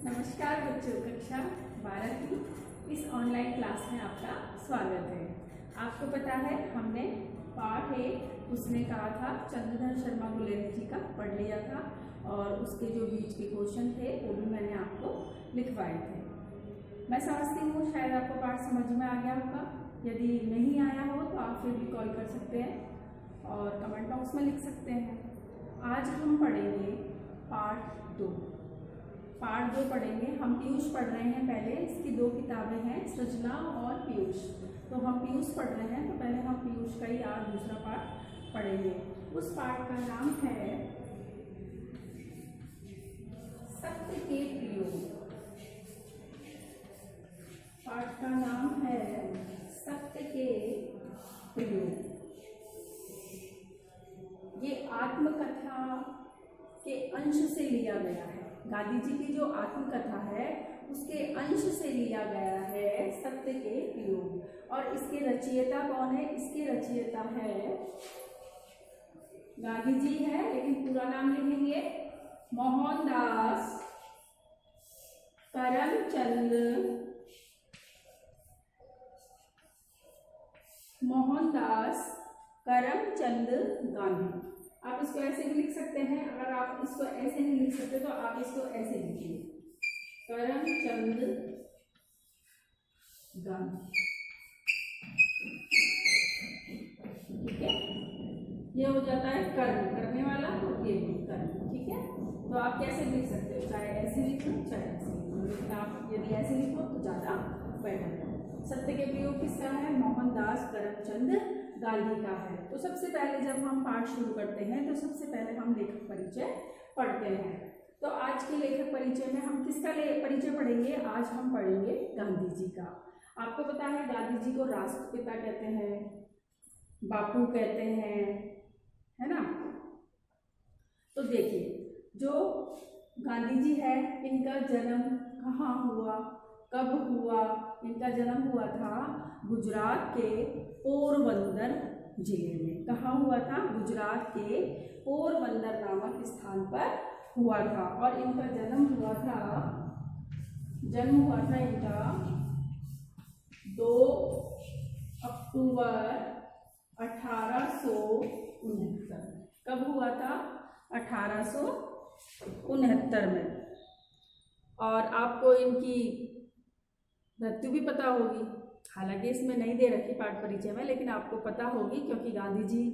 नमस्कार बच्चों, कक्षा 12 की इस ऑनलाइन क्लास में आपका स्वागत है। आपको पता है हमने पाठ 1 उसने कहा था चंद्रधर शर्मा गुलेरिया जी का पढ़ लिया था और उसके जो बीच के क्वेश्चन थे वो भी मैंने आपको लिखवाए थे। मैं समझती हूँ शायद आपको पाठ समझ में आ गया होगा। यदि नहीं आया हो तो आप फिर भी कॉल कर सकते हैं और कमेंट बॉक्स में लिख सकते हैं। आज हम पढ़ेंगे पार्ट 2 पढ़ेंगे। हम पीयूष पढ़ रहे हैं। पहले इसकी 2 किताबें हैं, सृजना और पीयूष। तो हम पीयूष पढ़ रहे हैं तो पहले हम पीयूष का ही आज दूसरा पार्ट पढ़ेंगे। उस पार्ट का नाम है सत्य के प्रयोग। पाठ का नाम है सत्य के प्रयोग। ये आत्मकथा के अंश से लिया गया है। गांधी जी की जो आत्मकथा है उसके अंश से लिया गया है सत्य के प्रयोग। और इसके रचयिता कौन है? इसके रचयिता है गांधी जी है, लेकिन पूरा नाम लिखेंगे मोहनदास करमचंद गांधी। आप इसको ऐसे भी लिख सकते हैं। अगर आप इसको ऐसे नहीं लिख सकते तो आप इसको ऐसे लिखिए, करमचंद गांधी। ठीक है, ये हो जाता है कर्म, करने वाला, और ये भी कर्म। ठीक है, तो आप कैसे लिख सकते हो, चाहे ऐसे लिखो चाहे ऐसे लिखो, लेकिन आप यदि ऐसे लिखो तो ज़्यादा बेटर है। सत्य के प्रयोग किसका है? मोहनदास करमचंद गांधी का है। तो सबसे पहले जब हम पाठ शुरू करते हैं तो सबसे पहले हम लेखक परिचय पढ़ते हैं। तो आज के लेखक परिचय में हम किसका परिचय पढ़ेंगे? आज हम पढ़ेंगे गांधी जी का। आपको पता है गांधी जी को राष्ट्रपिता कहते हैं, बापू कहते हैं, है ना। तो देखिए, जो गांधी जी है इनका जन्म कहाँ हुआ, कब हुआ? इनका जन्म हुआ था गुजरात के पोरबंदर जिले में। कहाँ हुआ था? गुजरात के पोरबंदर नामक स्थान पर हुआ था। और इनका जन्म हुआ था इनका 2 अक्टूबर 1869। कब हुआ था? 1869 में। और आपको इनकी मृत्यु भी पता होगी, हालांकि इसमें नहीं दे रखी पाठ परिचय में, लेकिन आपको पता होगी क्योंकि गांधी जी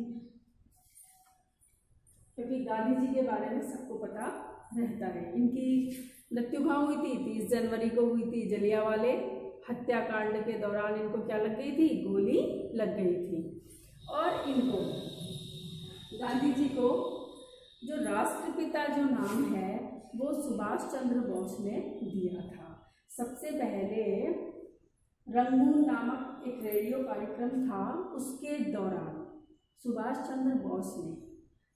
के बारे में सबको पता रहता है। इनकी मृत्यु कहाँ हुई थी? 30 जनवरी को हुई थी। जलियांवाले हत्याकांड के दौरान इनको क्या लग गई थी? गोली लग गई थी। और इनको गांधी जी को जो राष्ट्रपिता जो नाम है वो सुभाष चंद्र बोस ने दिया था। सबसे पहले रंगून नामक एक रेडियो कार्यक्रम था, उसके दौरान सुभाष चंद्र बोस ने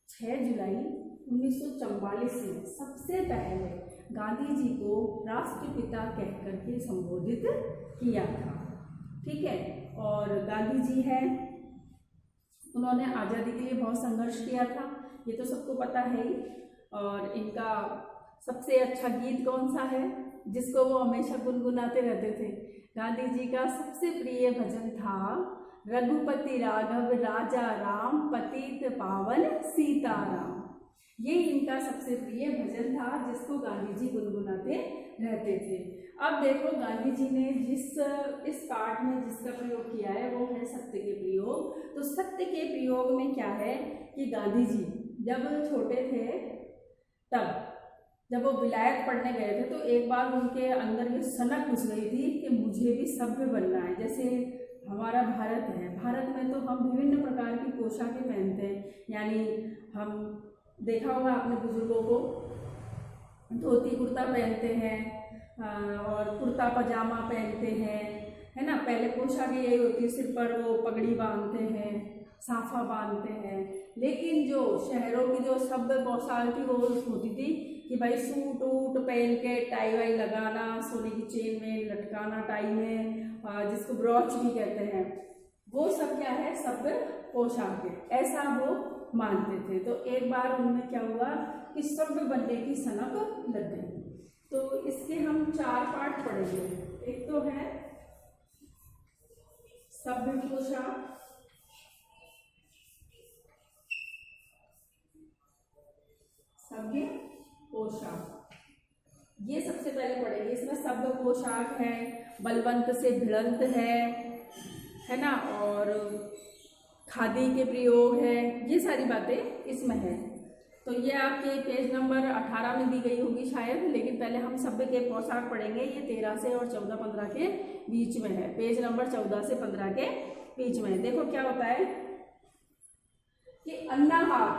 6 जुलाई 1944 में सबसे पहले गांधी जी को राष्ट्रपिता कहकर के संबोधित किया था। ठीक है, और गांधी जी है, उन्होंने आज़ादी के लिए बहुत संघर्ष किया था, ये तो सबको पता है ही। और इनका सबसे अच्छा गीत कौन सा है जिसको वो हमेशा गुनगुनाते रहते थे? गांधी जी का सबसे प्रिय भजन था रघुपति राघव राजा राम पतित पावन सीताराम। ये इनका सबसे प्रिय भजन था जिसको गांधी जी गुनगुनाते रहते थे। अब देखो, गांधी जी ने इस पाठ में जिसका प्रयोग किया है वो है सत्य के प्रयोग। तो सत्य के प्रयोग में क्या है कि गांधी जी जब छोटे थे, तब जब वो विलायत पढ़ने गए थे तो एक बार उनके अंदर ये सनक घुस गई थी कि मुझे भी सभ्य बनना है। जैसे हमारा भारत है, भारत में तो हम विभिन्न प्रकार की पोशाकें पहनते हैं, यानी हम देखा होगा आपने बुजुर्गों को धोती कुर्ता पहनते हैं और कुर्ता पजामा पहनते हैं, है ना। पहले पोशाकें यही होती है, सिर पर वो पगड़ी बांधते हैं, साफा बांधते हैं। लेकिन जो शहरों की जो सभ्य पोशाक थी वो होती थी कि भाई सूट वूट पहन के टाई वाई लगाना, सोने की चेन में लटकाना टाई में, जिसको ब्रॉच भी कहते हैं, वो सब क्या है? सभ्य पोशाक है, ऐसा वो मानते थे। तो एक बार उनमें क्या हुआ कि सभ्य बनने की सनक लग गई। तो इसके हम 4 पार्ट पढ़ेंगे। एक तो है सभ्य पोशाक, सभ्य पोशाक, ये सबसे पहले पढ़ेंगे। इसमें सभ्य पोशाक है, बलवंत से भिड़ंत है ना, और खादी के प्रयोग है, ये सारी बातें इसमें है। तो ये आपके पेज नंबर 18 में दी गई होगी शायद, लेकिन पहले हम सभ्य के पोशाक पढ़ेंगे। ये 13 से और 14-15 के बीच में है, पेज नंबर 14 से 15 के बीच में। देखो क्या होता है कि अन्नाहार,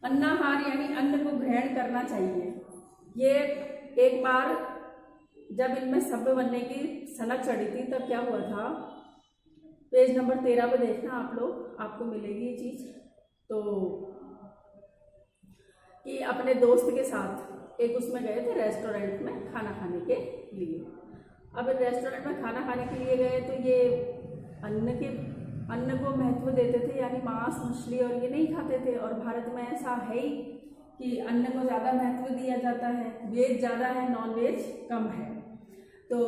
अन्नाहार यानी अन्न को ग्रहण करना चाहिए। ये एक बार जब इनमें सभ्य बनने की सनक चढ़ी थी तब क्या हुआ था, पेज नंबर 13 पे देखना आप लोग, आपको मिलेगी ये चीज। तो कि अपने दोस्त के साथ एक उसमें गए थे रेस्टोरेंट में खाना खाने के लिए। अब रेस्टोरेंट में खाना खाने के लिए गए तो ये अन्न को महत्व देते थे, यानी मांस मछली और ये नहीं खाते थे। और भारत में ऐसा है ही कि अन्न को ज़्यादा महत्व दिया जाता है, वेज ज़्यादा है, नॉन वेज कम है। तो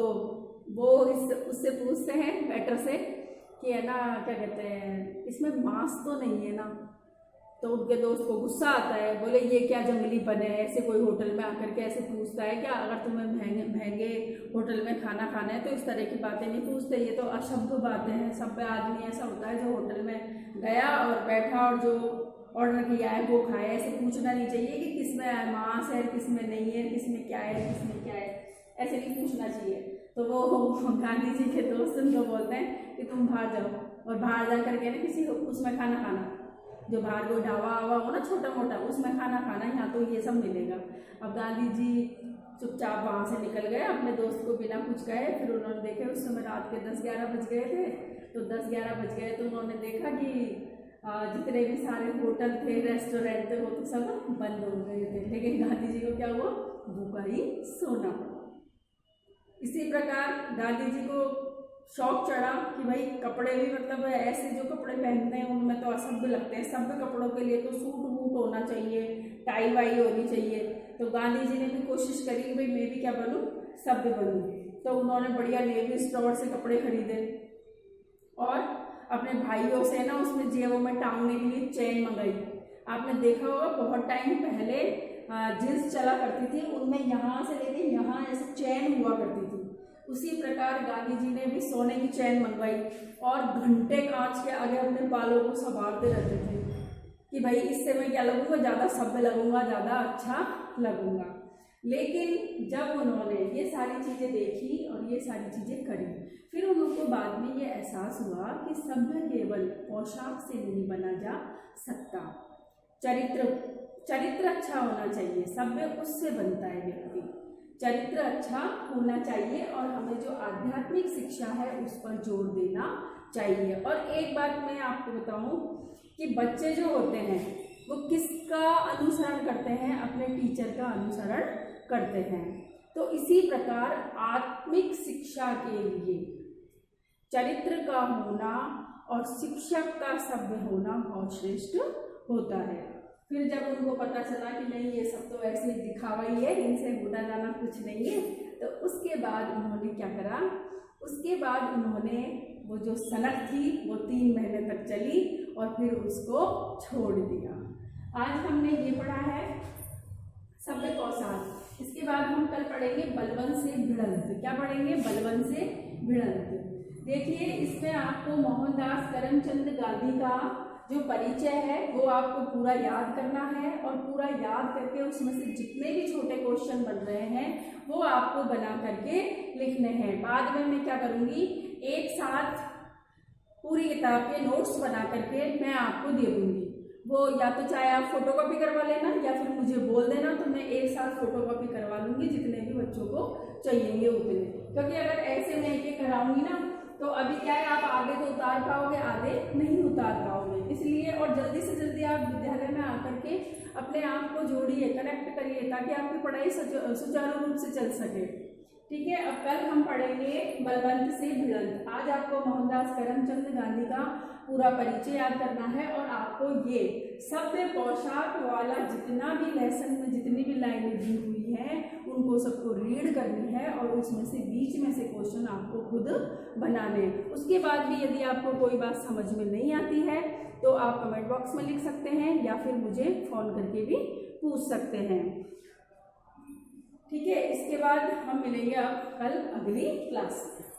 वो उससे पूछते हैं वेटर से कि है ना, क्या कहते हैं, इसमें मांस तो नहीं है ना। तो उनके दोस्त को गुस्सा आता है, बोले ये क्या जंगलीपन है, ऐसे कोई होटल में आकर के ऐसे पूछता है क्या? अगर तुम्हें महंगे होटल में खाना खाना है तो इस तरह की बातें नहीं पूछते, ये तो असभ्य बातें हैं। सभ्य आदमी ऐसा होता है जो होटल में गया और बैठा और जो ऑर्डर किया है वो खाए। ऐसे पूछना नहीं चाहिए कि किसमें मांस है, किसमें नहीं है, किसमें क्या है, किसमें क्या है, ऐसे नहीं पूछना चाहिए। तो वो गांधी जी के दोस्त उनको बोलते हैं कि तुम बाहर जाओ, और बाहर जा करके ना किसी उसमें खाना खाना, जो बाहर कोई ढाबा आवा हो ना छोटा मोटा, उसमें खाना खाना, यहाँ तो ये सब मिलेगा। अब गांधी जी चुपचाप वहाँ से निकल गए, अपने दोस्त को बिना कुछ कहे। फिर उन्होंने देखे उस समय रात के 10-11 बज गए थे। तो 10-11 बज गए तो उन्होंने देखा कि जितने भी सारे होटल थे, रेस्टोरेंट थे, वो तो सब बंद हो गए थे। लेकिन गांधी जी को क्या हुआ, भूखा ही सोना पड़ा। इसी प्रकार गांधी जी को शौक चढ़ा कि भाई कपड़े भी, मतलब ऐसे जो कपड़े पहनते हैं उनमें तो असभ्य लगते हैं। सभ्य कपड़ों के लिए तो सूट वूट होना चाहिए, टाई वाई होनी चाहिए। तो गांधी जी ने भी कोशिश करी कि भाई मैं भी क्या बनूं, सभ्य बनूं। तो उन्होंने बढ़िया नेवी स्टोर से कपड़े खरीदे और अपने भाइयों से ना उसमें जेबों में टांगने के लिए चेन मंगाई। आपने देखा होगा बहुत टाइम पहले जींस चला करती थी, उनमें यहाँ से लेके यहाँ ऐसे चेन हुआ करती थी। उसी प्रकार गांधी जी ने भी सोने की चैन मंगवाई और घंटे कांच के आगे अपने बालों को संवारते रहते थे कि भाई इससे मैं क्या लगूंगा, ज़्यादा सभ्य लगूंगा, ज़्यादा अच्छा लगूंगा। लेकिन जब उन्होंने ये सारी चीज़ें देखी और ये सारी चीज़ें करी, फिर उनको बाद में ये एहसास हुआ कि सभ्य केवल पोशाक से नहीं बना जा सकता, चरित्र अच्छा होना चाहिए। सभ्य उससे बनता है व्यक्ति, चरित्र अच्छा होना चाहिए और हमें जो आध्यात्मिक शिक्षा है उस पर जोर देना चाहिए। और एक बात मैं आपको बताऊं कि बच्चे जो होते हैं वो किसका अनुसरण करते हैं, अपने टीचर का अनुसरण करते हैं। तो इसी प्रकार आत्मिक शिक्षा के लिए चरित्र का होना और शिक्षक का सभ्य होना बहुत श्रेष्ठ होता है। फिर जब उनको पता चला कि नहीं ये सब तो ऐसे ही दिखावा ही है, इनसे होना जाना कुछ नहीं है, तो उसके बाद उन्होंने क्या करा, उसके बाद उन्होंने वो जो सनक थी वो 3 महीने तक चली और फिर उसको छोड़ दिया। आज हमने ये पढ़ा है सभ्य पोशाक। इसके बाद हम कल पढ़ेंगे बलवंत से भिड़ंत। क्या पढ़ेंगे, बलवंत से भिड़ंत। देखिए इसमें आपको मोहनदास करमचंद गांधी का जो परिचय है वो आपको पूरा याद करना है और पूरा याद करके उसमें से जितने भी छोटे क्वेश्चन बन रहे हैं वो आपको बना करके लिखने हैं। बाद में मैं क्या करूँगी, एक साथ पूरी किताब के नोट्स बना करके मैं आपको दे दूँगी। वो या तो चाहे आप फोटोकॉपी करवा लेना या फिर मुझे बोल देना, तो मैं एक साथ फोटोकॉपी करवा लूँगी जितने भी बच्चों को चाहिए उतने। क्योंकि अगर ऐसे मैं एक कराऊँगी ना तो अभी क्या है, आप आगे तो उतार पाओगे, आगे नहीं उतार पाओगे। इसलिए और जल्दी से जल्दी आप विद्यालय में आकर के अपने आप को जोड़िए, कनेक्ट करिए ताकि आपकी पढ़ाई सुचारू रूप से चल सके। ठीक है, अब कल हम पढ़ेंगे बलवंत से भिड़ंत। आज आपको मोहनदास करमचंद गांधी का पूरा परिचय याद करना है और आपको ये सभ्य पोशाक वाला जितना भी लेसन में जितनी भी लाइनें दी हुई हैं उनको सबको रीड करनी है और उसमें से बीच में से क्वेश्चन आपको खुद बनाने हैं। उसके बाद भी यदि आपको कोई बात समझ में नहीं आती है तो आप कमेंट बॉक्स में लिख सकते हैं या फिर मुझे फ़ोन करके भी पूछ सकते हैं। ठीक है, इसके बाद हम मिलेंगे अब कल अगली क्लास में।